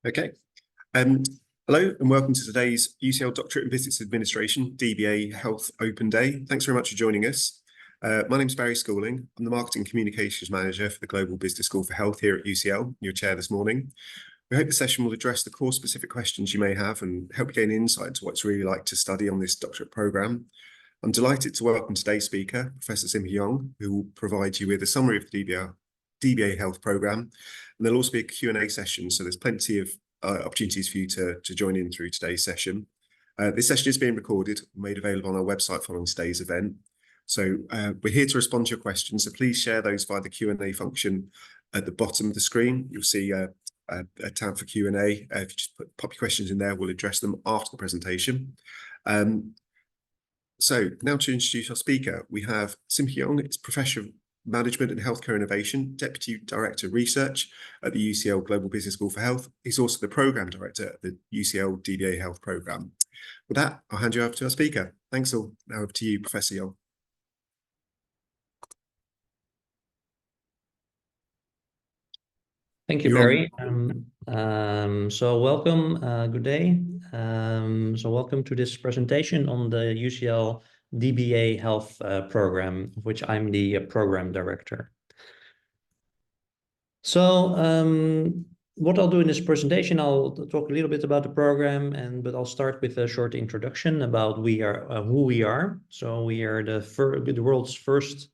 Okay. Um, Hello and welcome to today's UCL Doctorate in Business Administration DBA Health Open Day. Thanks very much for joining us. My name is Barry Schooling. I'm the Marketing Communications Manager for the Global Business School for Health here at UCL, your chair this morning. We hope the session will address the course-specific questions you may have and help you gain insight into what it's really like to study on this doctorate programme. I'm delighted to welcome today's speaker, Professor Sim-Hyung, who will provide you with a summary of the DBA Health programme. And there'll also be a Q&A session, so there's plenty of opportunities for you to join in through today's session. This session is being recorded, made available on our website following today's event. So we're here to respond to your questions, so please share those via the Q&A function at the bottom of the screen. You'll see a tab for Q&A. If you just pop your questions in there, we'll address them after the presentation. So now to introduce our speaker, we have Sim-Hyung. It's Professor of Management and Healthcare Innovation, Deputy Director of Research at the UCL Global Business School for Health. He's also the Programme Director at the UCL DBA Health Programme. With that, I'll hand you over to our speaker. Thanks all. Now over to you, Professor Hyung. Thank you, Barry. So welcome, good day. So welcome to this presentation on the UCL DBA Health program, of which I'm the program director. So what I'll do in this presentation, I'll talk a little bit about the program, but I'll start with a short introduction about who we are. So we are the world's first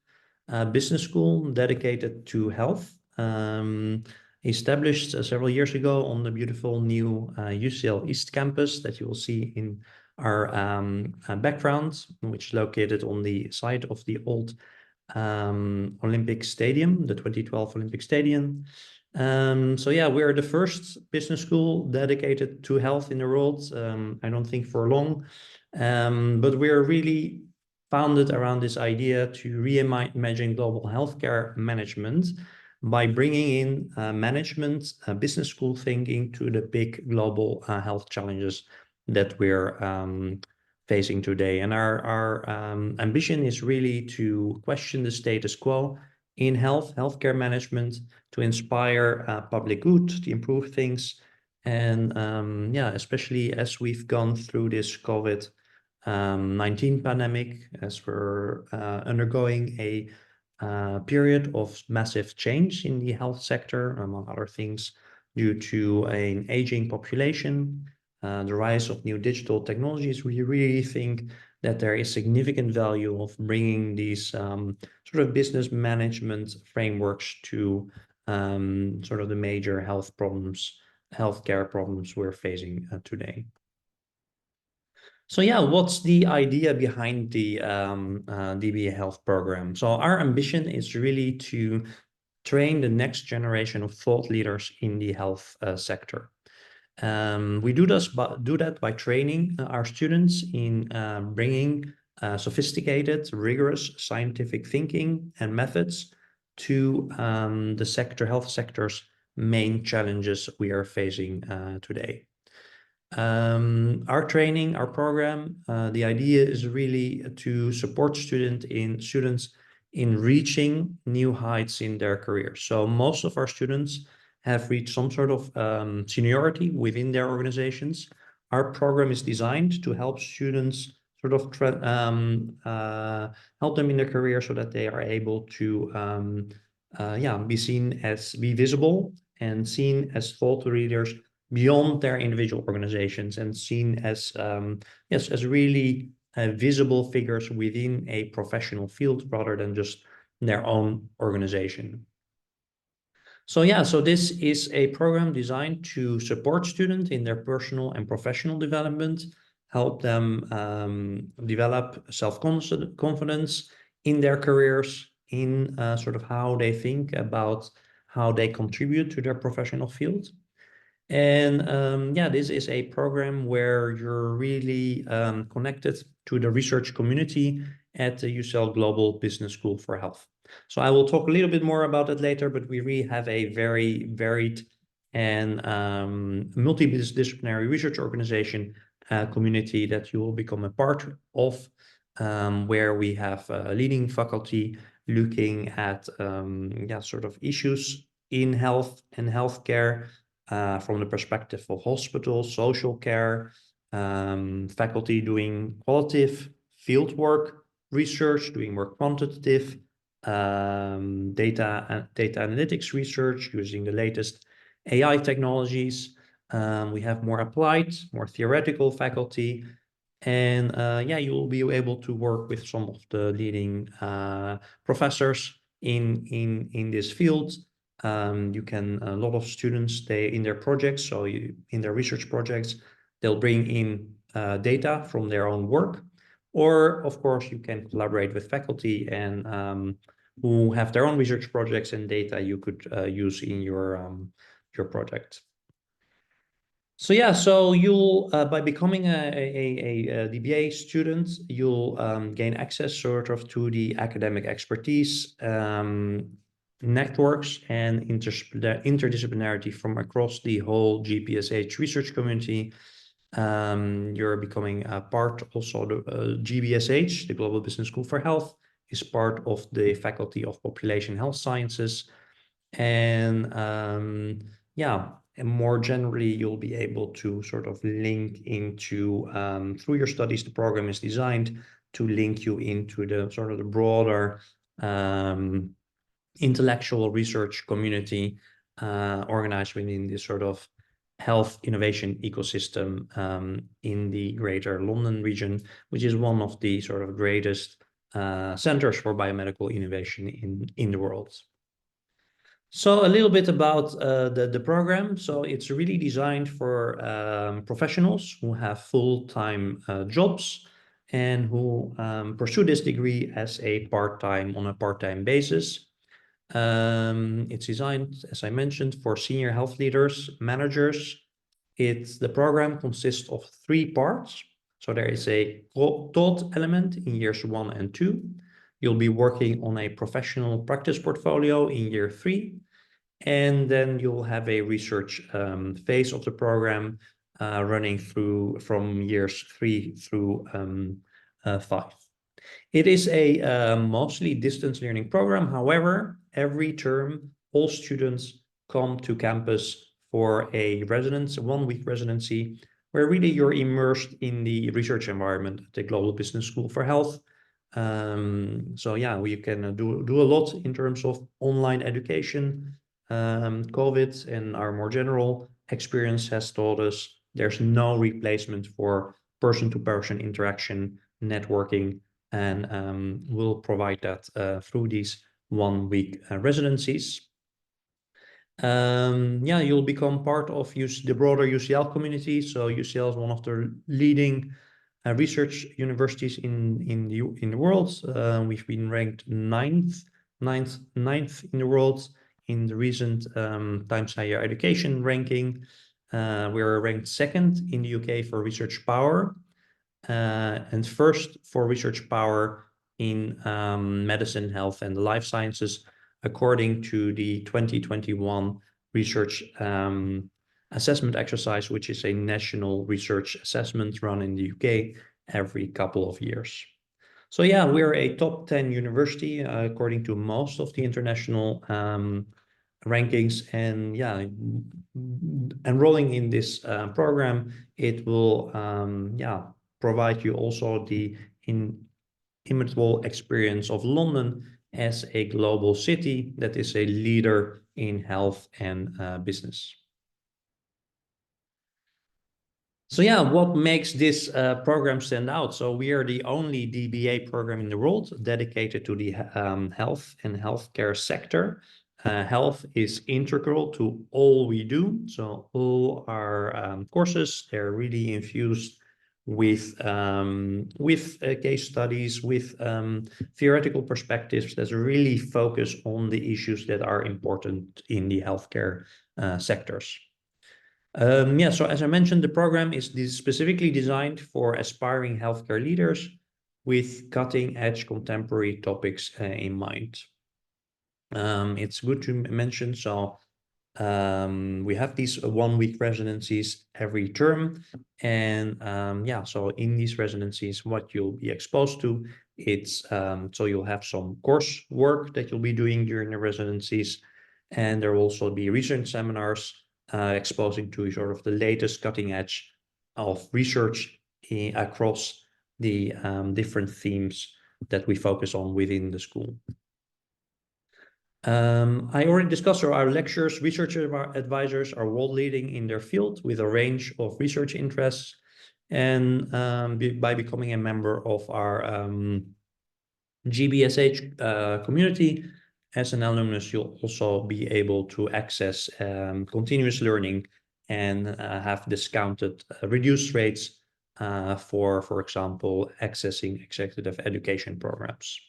business school dedicated to health. Established several years ago on the beautiful new UCL East campus that you will see in our background, which is located on the site of the old Olympic Stadium, the 2012 Olympic Stadium. So yeah, we're the first business school dedicated to health in the world. I don't think for long, but we're really founded around this idea to reimagine global healthcare management by bringing in management, business school thinking to the big global health challenges that we're facing today. And our ambition is really to question the status quo in healthcare management, to inspire public good, to improve things. And yeah, especially as we've gone through this COVID-19 pandemic, as we're undergoing a period of massive change in the health sector, among other things, due to an aging population, the rise of new digital technologies. We really think that there is significant value of bringing these sort of business management frameworks to sort of the major healthcare problems we're facing today. So yeah, what's the idea behind the DBA Health program? So our ambition is really to train the next generation of thought leaders in the health sector. We do that by training our students in bringing sophisticated, rigorous scientific thinking and methods to the health sector's main challenges we are facing today. Our program, the idea is really to support students in reaching new heights in their careers. So most of our students have reached some sort of seniority within their organizations. Our program is designed to help students sort of help them in their career so that they are able to be visible and seen as thought leaders beyond their individual organizations, and seen as really visible figures within a professional field rather than just their own organization. So yeah, so this is a program designed to support students in their personal and professional development, help them develop self-confidence in their careers, in sort of how they think about how they contribute to their professional field. And yeah, this is a program where you're really connected to the research community at the UCL Global Business School for Health. So I will talk a little bit more about it later, but we really have a very varied and multidisciplinary research organization community that you will become a part of, where we have a leading faculty looking at sort of issues in health and healthcare, from the perspective of hospitals, social care, faculty doing qualitative field work, research, doing more quantitative, data analytics research using the latest AI technologies. We have more applied, more theoretical faculty. And yeah, you will be able to work with some of the leading professors in this field. You can, a lot of students stay in their projects, so in their research projects, they'll bring in data from their own work. Or, of course, you can collaborate with faculty and who have their own research projects and data you could use in your project. So yeah, so you'll by becoming a DBA student, you'll gain access sort of to the academic expertise, networks, and interdisciplinarity from across the whole GPSH research community. You're becoming a part also the GBSH, the Global Business School for Health, is part of the Faculty of Population Health Sciences. And yeah, and more generally, you'll be able to sort of link into, through your studies, the program is designed to link you into the sort of the broader intellectual research community organized within this sort of health innovation ecosystem in the Greater London region, which is one of the sort of greatest centers for biomedical innovation in the world. So a little bit about the program. So it's really designed for professionals who have full-time jobs and who pursue this degree as a on a part-time basis. It's designed, as I mentioned, for senior health leaders, managers. The program consists of 3 parts. So there is a taught element in years 1 and 2. You'll be working on a professional practice portfolio in year 3. And then you'll have a research phase of the program running through from years 3 through 5. It is a mostly distance learning program. However, every term, all students come to campus for a 1-week residency, where really you're immersed in the research environment at the Global Business School for Health. So yeah, we can do a lot in terms of online education. COVID and our more general experience has taught us there's no replacement for person-to-person interaction, networking, and we'll provide that through these 1-week residencies. Yeah, you'll become part of the broader UCL community. So UCL is one of the leading research universities in the world. We've been ranked ninth in the world in the recent Times Higher Education ranking. We're ranked 2nd in the UK for research power, and 1st for research power in medicine, health, and the life sciences, according to the 2021 research assessment exercise, which is a national research assessment run in the UK every couple of years. So yeah, we're a top 10 university according to most of the international rankings. And yeah, enrolling in this program, it will yeah, provide you also the inimitable experience of London as a global city that is a leader in health and business. So yeah, what makes this program stand out? So we are the only DBA program in the world dedicated to the health and healthcare sector. Health is integral to all we do. So all our courses, they're really infused with case studies, with theoretical perspectives that really focus on the issues that are important in the healthcare sectors. Yeah, so as I mentioned, the program is specifically designed for aspiring healthcare leaders with cutting-edge contemporary topics in mind. It's good to mention, so we have these 1-week residencies every term, and yeah, so in these residencies, what you'll be exposed to, it's so you'll have some course work that you'll be doing during the residencies, and there will also be research seminars exposing to sort of the latest cutting edge of research across the different themes that we focus on within the school. I already discussed our lecturers. Research advisors are world leading in their field with a range of research interests. And by becoming a member of our GBSH community, as an alumnus, you'll also be able to access continuous learning and have discounted reduced rates for example, accessing executive education programs.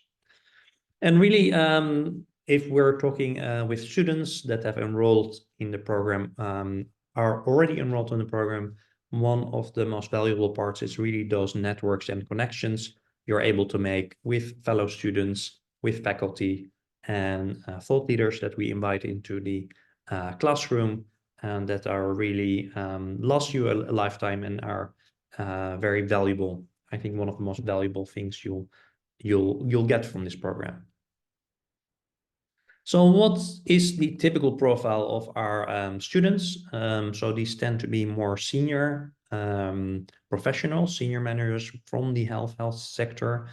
And really, if we're talking with students that have enrolled in the program, are already enrolled in the program, one of the most valuable parts is really those networks and connections you're able to make with fellow students, with faculty, and thought leaders that we invite into the classroom, and that are really last you a lifetime and are very valuable. I think one of the most valuable things you'll get from this program. So what is the typical profile of our students? So these tend to be more senior professionals, senior managers from the health sector,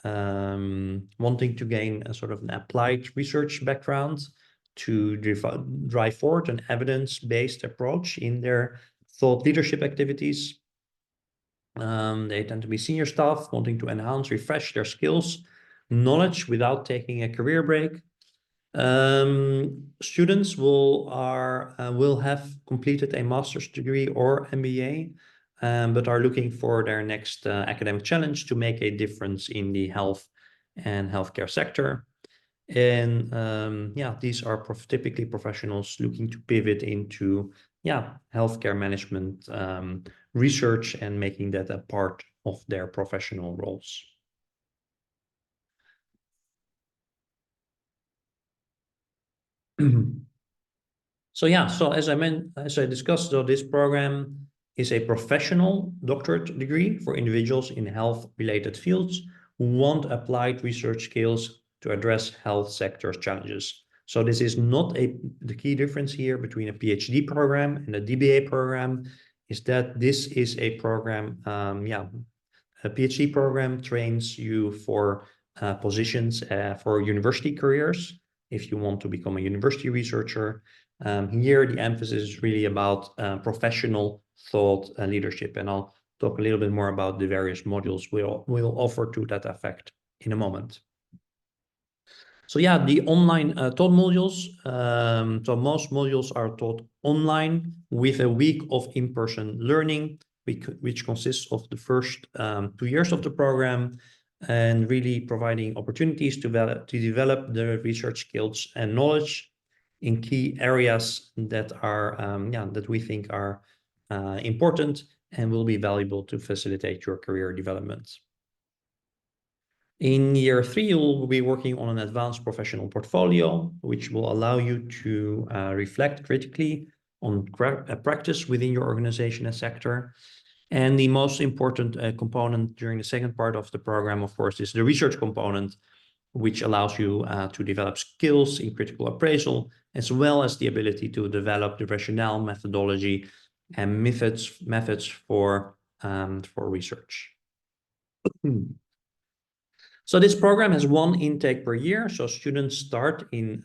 wanting to gain a sort of an applied research background to drive forward an evidence-based approach in their thought leadership activities. They tend to be senior staff wanting to enhance, refresh their skills, knowledge without taking a career break. Students will have completed a master's degree or MBA, but are looking for their next academic challenge to make a difference in the health and healthcare sector. And yeah, these are typically professionals looking to pivot into healthcare management, research, and making that a part of their professional roles. So yeah, so as I discussed, so this program is a professional doctorate degree for individuals in health-related fields who want applied research skills to address health sector challenges. So this is not the key difference here between a PhD program and a DBA program is that this is a program, a PhD program trains you for positions for university careers if you want to become a university researcher. Here, the emphasis is really about professional thought leadership, and I'll talk a little bit more about the various modules we'll offer to that effect in a moment. So yeah, the online taught modules. So most modules are taught online with a week of in-person learning, which consists of the first 2 years of the program, and really providing opportunities to develop the research skills and knowledge in key areas that are that we think are important and will be valuable to facilitate your career development. In year 3, you'll be working on an advanced professional portfolio, which will allow you to reflect critically on practice within your organization and sector. And the most important component during the second part of the program, of course, is the research component, which allows you to develop skills in critical appraisal, as well as the ability to develop the rationale, methodology, and methods for research. So this program has one intake per year. So students start in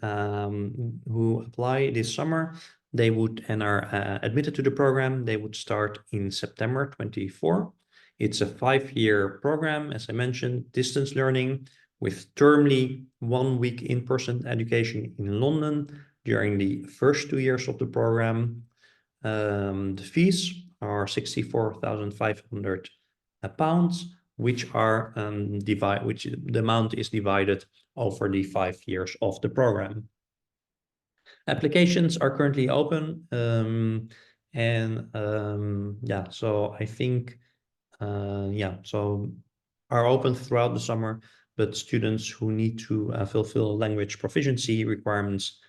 who apply this summer, they would and are admitted to the program. They would start in September 24. It's a 5-year program, as I mentioned, distance learning with termly 1 week in-person education in London during the first 2 years of the program. The fees are £64,500, which are which the amount is divided over the 5 years of the program. Applications are currently open, yeah, so I think so are open throughout the summer, but students who need to fulfill language proficiency requirements,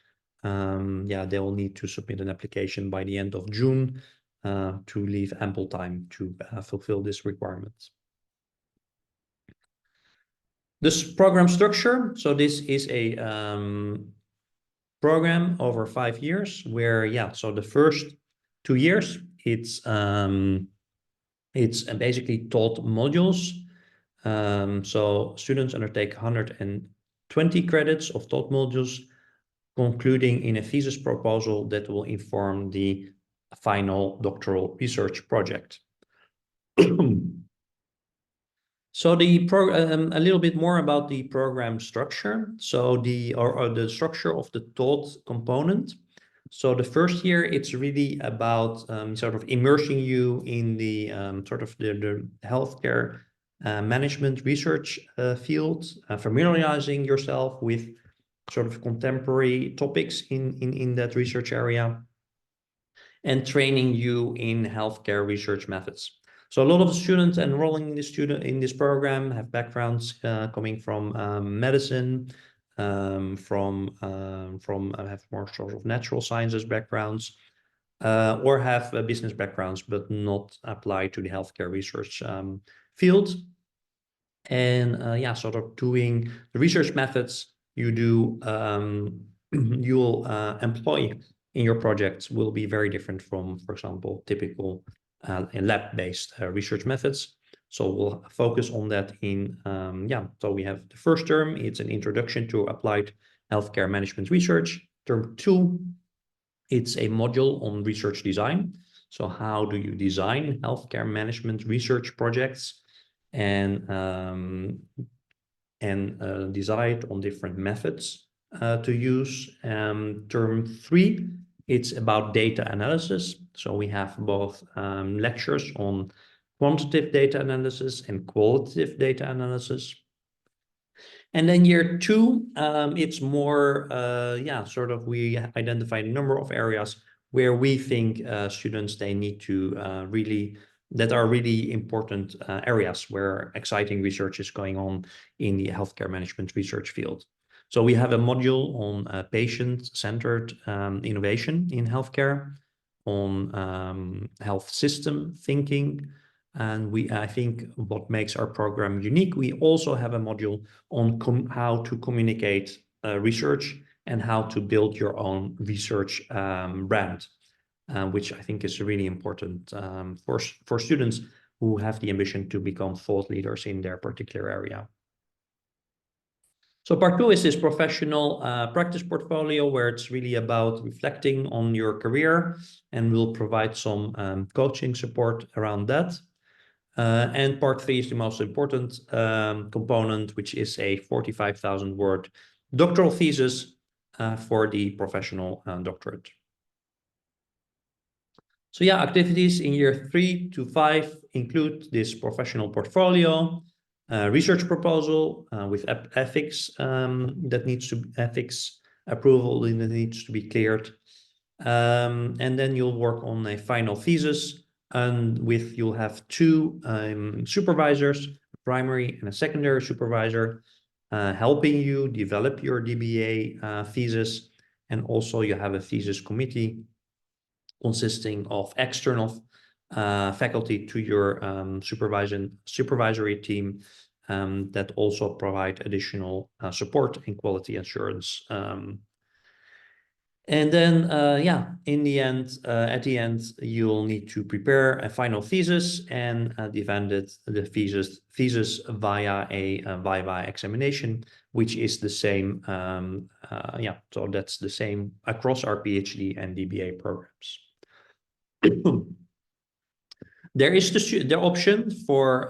they will need to submit an application by the end of June to leave ample time to fulfill this requirement. This program structure, so this is a program over 5 years, where so the first 2 years it's basically taught modules. So students undertake 120 credits of taught modules, concluding in a thesis proposal that will inform the final doctoral research project. So a little bit more about the program structure. So the structure of the taught component. So the first year, it's really about sort of immersing you in the sort of the healthcare management research field, familiarizing yourself with sort of contemporary topics in that research area, and training you in healthcare research methods. So a lot of the students enrolling in this program have backgrounds coming from medicine, have more sort of natural sciences backgrounds, or have business backgrounds, but not apply to the healthcare research field. And sort of doing the research methods you do, you'll employ in your projects will be very different from, for example, typical lab-based research methods. So we'll focus on that in, so we have the first term, it's an introduction to applied healthcare management research. Term 2, it's a module on research design. So how do you design healthcare management research projects, and decide on different methods to use. Term 3, it's about data analysis. So we have both lectures on quantitative data analysis and qualitative data analysis. And then year 2, it's more, sort of we identify a number of areas where we think students, they need to that are really important areas where exciting research is going on in the healthcare management research field. So we have a module on patient-centered innovation in healthcare, on health system thinking. And I think what makes our program unique, we also have a module on how to communicate research and how to build your own research brand, which I think is really important for students who have the ambition to become thought leaders in their particular area. So part 2 is this professional practice portfolio, where it's really about reflecting on your career, and we'll provide some coaching support around that. And part 3 is the most important component, which is a 45,000 word doctoral thesis for the professional doctorate. So activities in year 3 to 5 include this professional portfolio, research proposal with ethics ethics approval that needs to be cleared. And then you'll work on a final thesis, and you'll have 2 supervisors, a primary and a secondary supervisor, helping you develop your DBA thesis. And also you have a thesis committee consisting of external faculty to your supervisory team that also provide additional support and quality assurance. And then, in the end, at the end, you'll need to prepare a final thesis and defend the thesis via a viva examination, which is the same. So that's the same across our PhD and DBA programs. There is the option for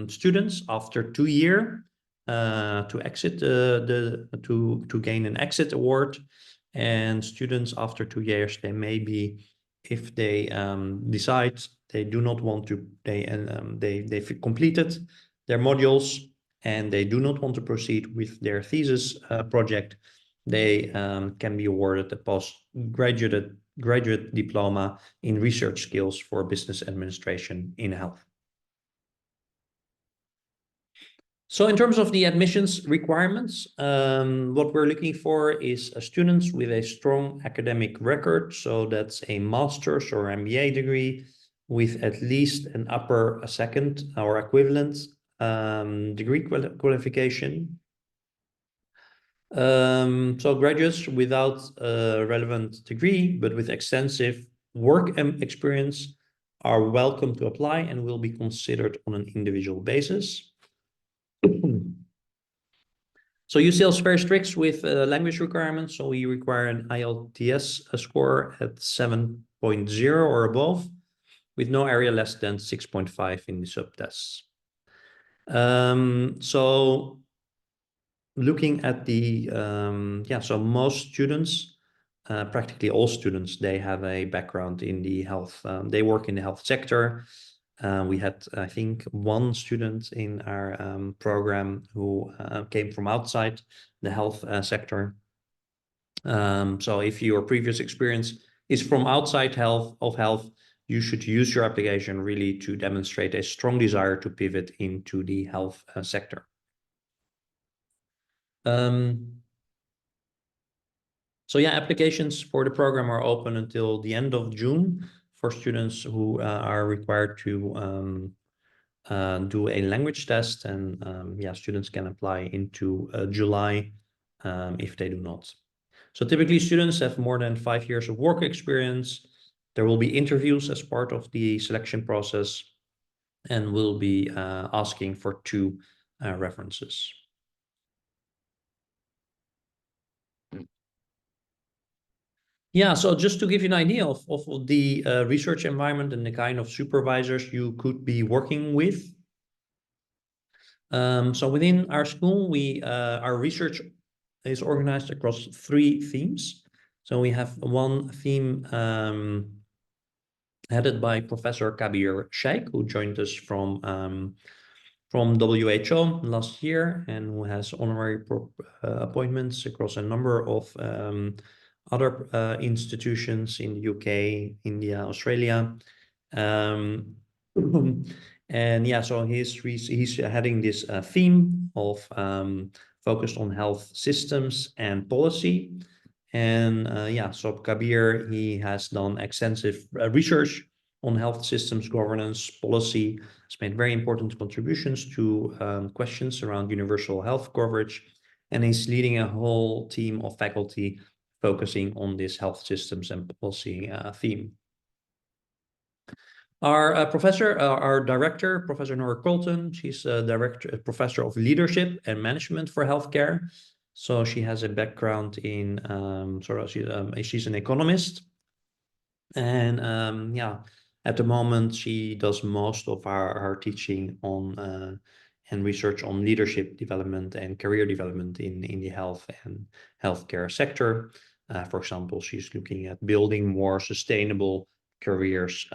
students after 2 years to exit to gain an exit award. And students after 2 years, they may be, if they decide they do not want to, they've completed their modules and they do not want to proceed with their thesis project, they can be awarded a postgraduate diploma in research skills for business administration in health. So in terms of the admissions requirements, what we're looking for is students with a strong academic record. So that's a master's or MBA degree with at least an upper second or equivalent degree qualification. So graduates without a relevant degree, but with extensive work experience are welcome to apply and will be considered on an individual basis. So UCL is very strict with language requirements. So we require an IELTS score at 7.0 or above, with no area less than 6.5 in the subtests. So looking at the, so most students, practically all students, they have a background in the health, they work in the health sector. We had, I think, one student in our program who came from outside the health sector. So if your previous experience is from outside health, you should use your application really to demonstrate a strong desire to pivot into the health sector. So yeah, applications for the program are open until the end of June for students who are required to do a language test, and students can apply into July if they do not. So typically students have more than 5 years of work experience. There will be interviews as part of the selection process, and we'll be asking for 2 references. Yeah, so just to give you an idea of the research environment and the kind of supervisors you could be working with. So within our school, our research is organized across 3 themes. So we have one theme headed by Professor Kabir Sheikh, who joined us from WHO last year, and who has honorary appointments across a number of other institutions in the UK, India, Australia. And yeah, so he's heading this theme of focused on health systems and policy. And so Kabir, he has done extensive research on health systems governance policy. Has made very important contributions to questions around universal health coverage, and he's leading a whole team of faculty focusing on this health systems and policy theme. Our our director, Professor Nora Colton, she's a professor of leadership and management for healthcare. So she has a background in she's an economist, and at the moment she does most of our teaching on and research on leadership development and career development in the health and healthcare sector. For example, she's looking at building more sustainable careers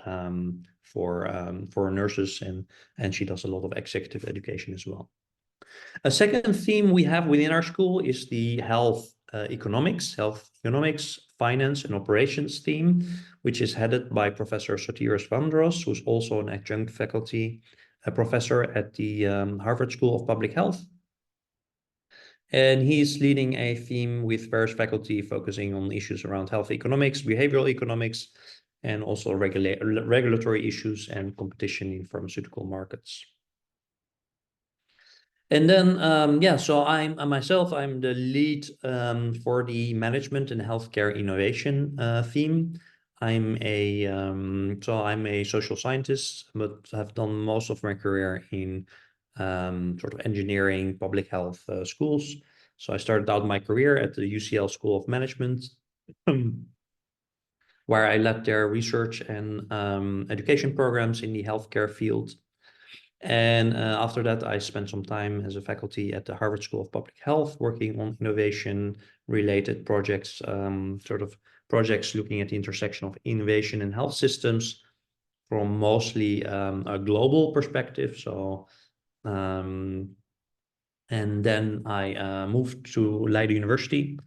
for nurses, and she does a lot of executive education as well. A second theme we have within our school is the health economics, finance, and operations theme, which is headed by Professor Sotiris Vandros, who's also an adjunct faculty professor at the Harvard School of Public Health. And he's leading a theme with various faculty focusing on issues around health economics, behavioral economics, and also regulatory issues and competition in pharmaceutical markets. And then, so I'm the lead for the management and healthcare innovation theme. I'm a social scientist, but have done most of my career in sort of engineering, public health schools. So I started out my career at the UCL School of Management, where I led their research and education programs in the healthcare field. And after that, I spent some time as a faculty at the Harvard School of Public Health, working on innovation-related projects, projects looking at the intersection of innovation and health systems from mostly a global perspective. So, and then I moved to Leiden University,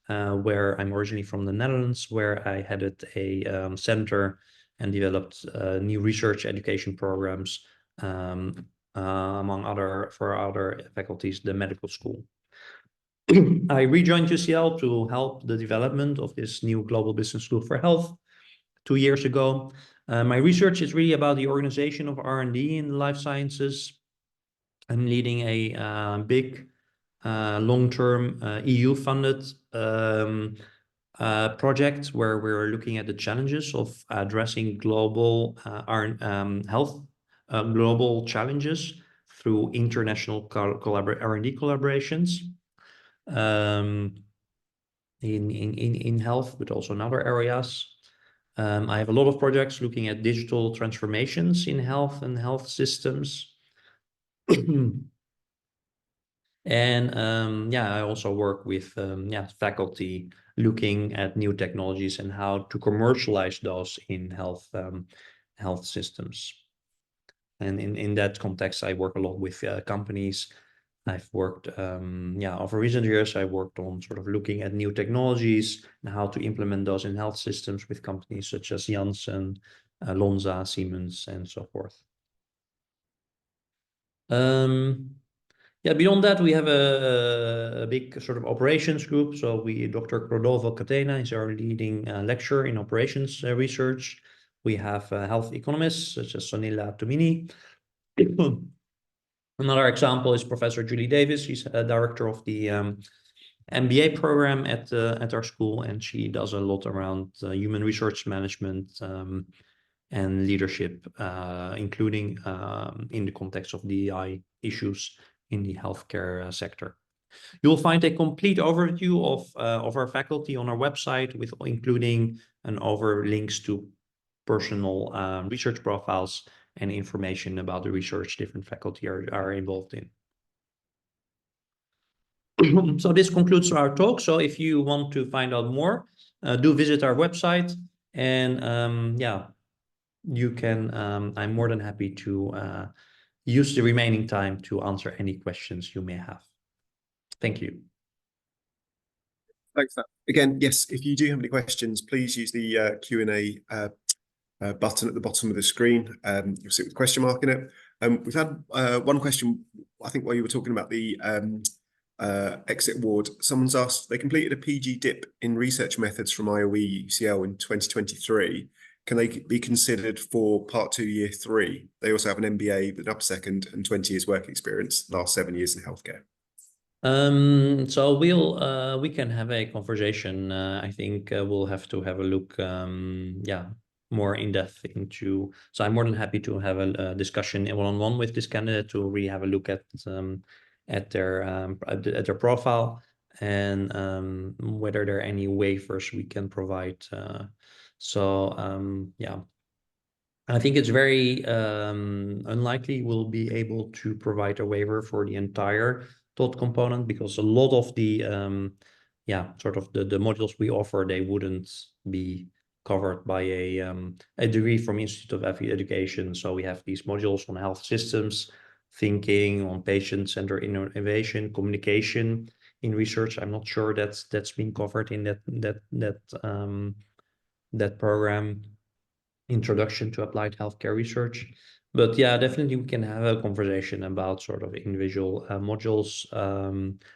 where I'm originally from the Netherlands, where I headed a center and developed new research education programs, among other faculties, the medical school. I rejoined UCL to help the development of this new global business school for health 2 years ago. My research is really about the organization of R&D in life sciences. I'm leading a big long-term EU-funded project where we're looking at the challenges of addressing global global challenges through international R&D collaborations in health, but also in other areas. I have a lot of projects looking at digital transformations in health and health systems. And yeah, I also work with faculty looking at new technologies and how to commercialize those in health systems. And in that context, I work a lot with companies. I've worked, over recent years, I worked on sort of looking at new technologies and how to implement those in health systems with companies such as Janssen, Lonza, Siemens, and so forth. Yeah, beyond that, we have a big sort of operations group. So Dr. Rodolfo Catena is our leading lecturer in operations research. We have health economists such as Sonila Tumini. Another example is Professor Julie Davis. She's a director of the MBA program at our school, and she does a lot around human resource management and leadership, including in the context of DEI issues in the healthcare sector. You will find a complete overview of our faculty on our website, with including links to personal research profiles and information about the research different faculty are involved in. So this concludes our talk. So if you want to find out more, do visit our website, and you can. I'm more than happy to use the remaining time to answer any questions you may have. Thank you. Thanks. Again, yes, if you do have any questions, please use the Q&A button at the bottom of the screen. You'll see with a question mark in it. We've had one question, I think, while you were talking about the exit award. Someone's asked, they completed a PG dip in research methods from IOE UCL in 2023. Can they be considered for part 2, year 3? They also have an MBA with an upper second and 20 years work experience, last 7 years in healthcare. So we can have a conversation. I think we'll have to have a look, more in depth into. So I'm more than happy to have a discussion one-on-one with this candidate to really have a look at their profile, and whether there are any waivers we can provide. I think it's very unlikely we'll be able to provide a waiver for the entire TOT component, because a lot of the sort of the modules we offer, they wouldn't be covered by a degree from Institute of Education. So we have these modules on health systems, thinking, on patient-centered innovation, communication in research. I'm not sure that's been covered in that program, Introduction to Applied Healthcare Research. But yeah, definitely we can have a conversation about sort of individual modules,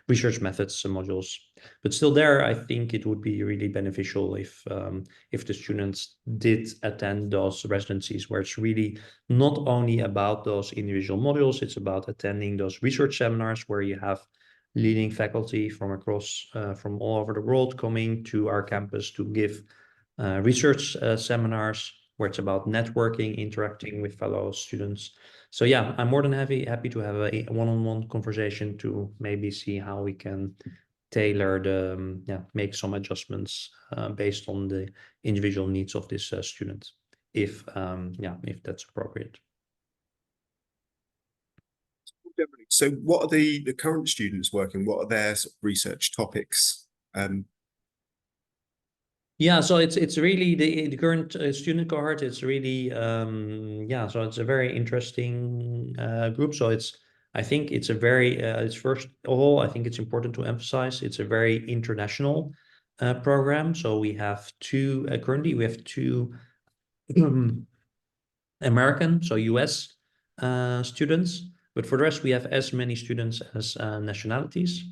research methods modules. But still there, I think it would be really beneficial if the students did attend those residencies, where it's really not only about those individual modules, it's about attending those research seminars where you have leading faculty from across, from all over the world coming to our campus to give research seminars, where it's about networking, interacting with fellow students. So yeah, I'm more than happy to have a one-on-one conversation to maybe see how we can tailor make some adjustments based on the individual needs of this student, if that's appropriate. So what are the current students working? What are their sort of research topics? Yeah, so it's really the current student cohort. It's really so it's a very interesting group. So I think it's a very it's first of all, I think it's important to emphasize it's a very international program. So we have currently we have two American, so US students, but for the rest we have as many students as nationalities.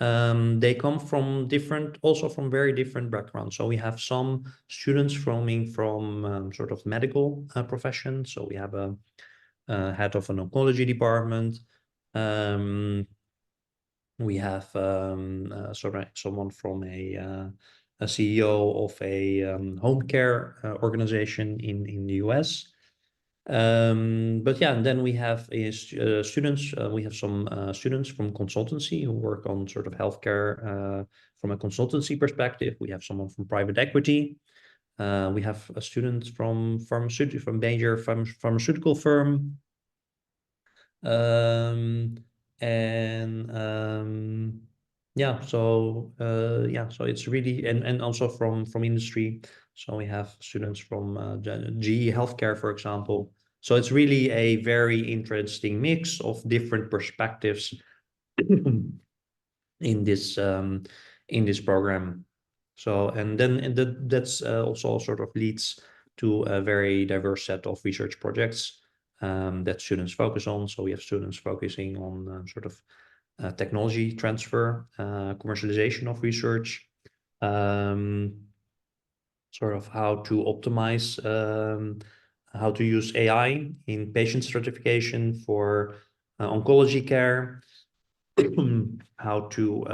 They come from very different backgrounds. So we have some students coming from sort of medical profession. So we have a head of an oncology department. We have someone from a CEO of a home care organization in the US. But yeah, and then we have students. We have some students from consultancy who work on sort of healthcare from a consultancy perspective. We have someone from private equity. We have a student from major pharmaceutical firm. Yeah, so it's really and also from industry. So we have students from GE Healthcare, for example. So it's really a very interesting mix of different perspectives in this program. So that's also sort of leads to a very diverse set of research projects that students focus on. So we have students focusing on sort of technology transfer, commercialization of research, sort of how to optimize, how to use AI in patient stratification for oncology care, how to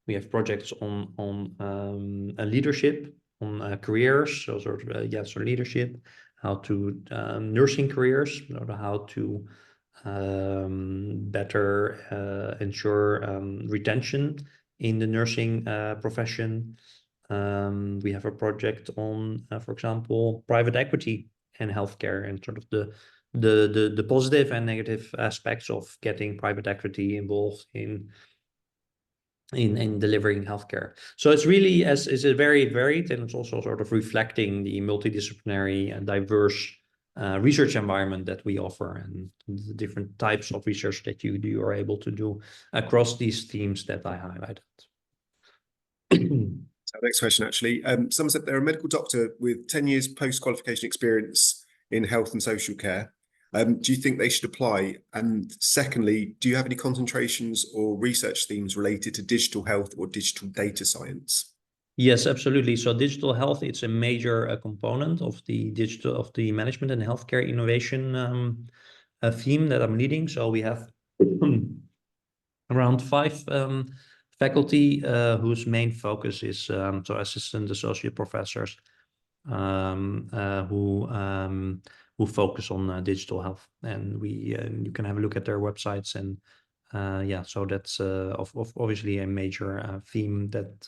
we have projects on leadership, on careers, so sort of so leadership, how to nursing careers, how to better ensure retention in the nursing profession. We have a project on, for example, private equity and healthcare, and sort of the positive and negative aspects of getting private equity involved in delivering healthcare. So it's really is a very varied, and it's also sort of reflecting the multidisciplinary and diverse research environment that we offer, and the different types of research that you are able to do across these themes that I highlighted. So next question, actually. Someone said they're a medical doctor with 10 years post-qualification experience in health and social care. Do you think they should apply? And secondly, do you have any concentrations or research themes related to digital health or digital data science? Yes, absolutely. So digital health, it's a major component of the management and healthcare innovation theme that I'm leading. So we have around 5 faculty whose main focus is so assistant associate professors who focus on digital health, and you can have a look at their websites, and so that's obviously a major theme, that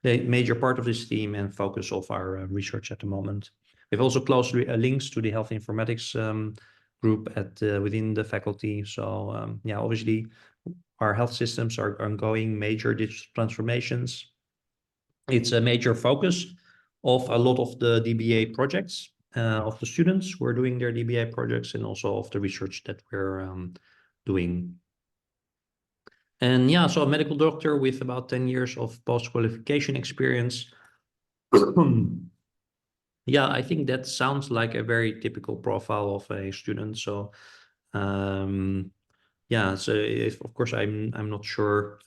the major part of this theme and focus of our research at the moment. We have also close links to the health informatics group within the faculty. So obviously our health systems are undergoing major digital transformations. It's a major focus of a lot of the DBA projects, of the students who are doing their DBA projects, and also of the research that we're doing. And so a medical doctor with about 10 years of post-qualification experience. I think that sounds like a very typical profile of a student. So so if, of course, I'm not sure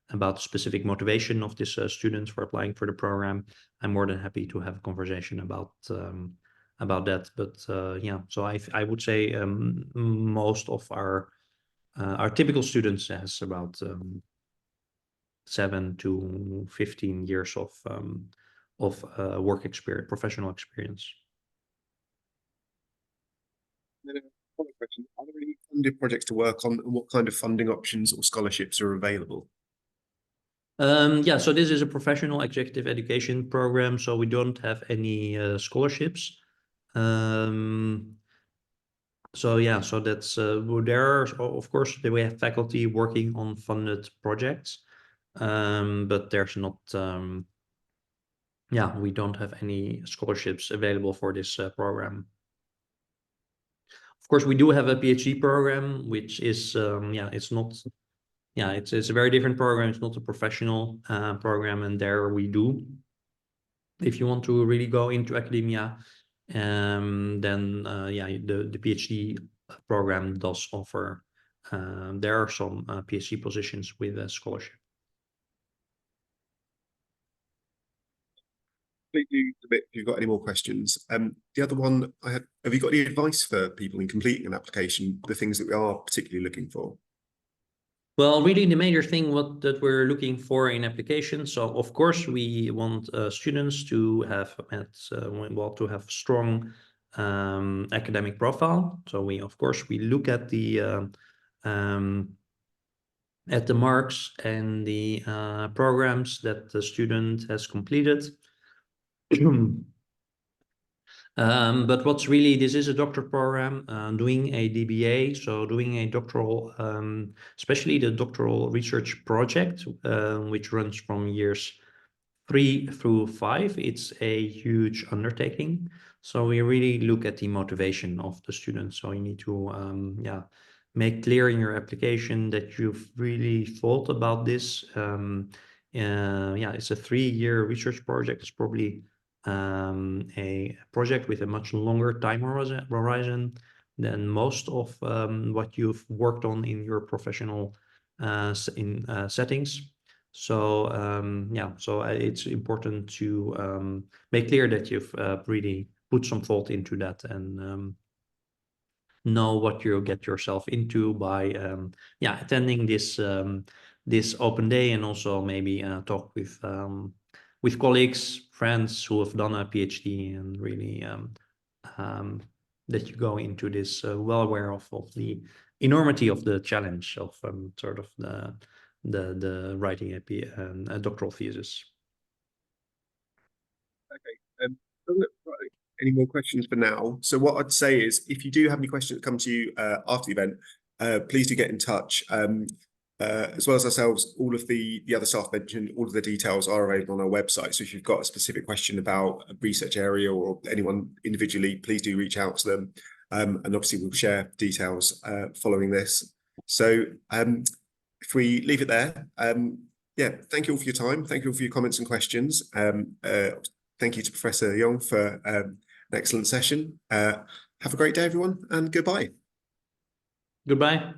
about the specific motivation of this student for applying for the program. I'm more than happy to have a conversation about that. But so I would say most of our typical students has about 7 to 15 years of work experience, professional experience. Question. Are there any funded projects to work on, and what kind of funding options or scholarships are available? So this is a professional executive education program, so we don't have any scholarships. So that's there are, of course, we have faculty working on funded projects, but there's not we don't have any scholarships available for this program. Of course, we do have a PhD program, which is it's not it's a very different program. It's not a professional program, and there we do, if you want to really go into academia, then the PhD program does offer. There are some PhD positions with a scholarship. Please do submit if you've got any more questions. The other one I had, have you got any advice for people in completing an application, the things that we are particularly looking for? Well, really the major thing that we're looking for in applications. So of course we want students to have to have strong academic profile. So of course we look at the marks and the programs that the student has completed. But what's really, this is a doctorate program, doing a DBA, so doing a doctoral, especially the doctoral research project, which runs from years 3 through 5. It's a huge undertaking. So we really look at the motivation of the students. So you need to, make clear in your application that you've really thought about this. It's a 3-year research project. It's probably a project with a much longer time horizon than most of what you've worked on in your professional settings. So it's important to make clear that you've really put some thought into that and know what you get yourself into by attending this open day, and also maybe talk with colleagues, friends who have done a PhD, and really that you go into this well aware of the enormity of the challenge of sort of the writing a doctoral thesis. Okay. Any more questions for now? So what I'd say is, if you do have any questions that come to you after the event, please do get in touch. As well as ourselves, all of the other staff mentioned, all of the details are available on our website. So if you've got a specific question about a research area or anyone individually, please do reach out to them. And obviously we'll share details following this. So if we leave it there, thank you all for your time. Thank you all for your comments and questions. Thank you to Professor Young for an excellent session. Have a great day, everyone, and goodbye. Goodbye.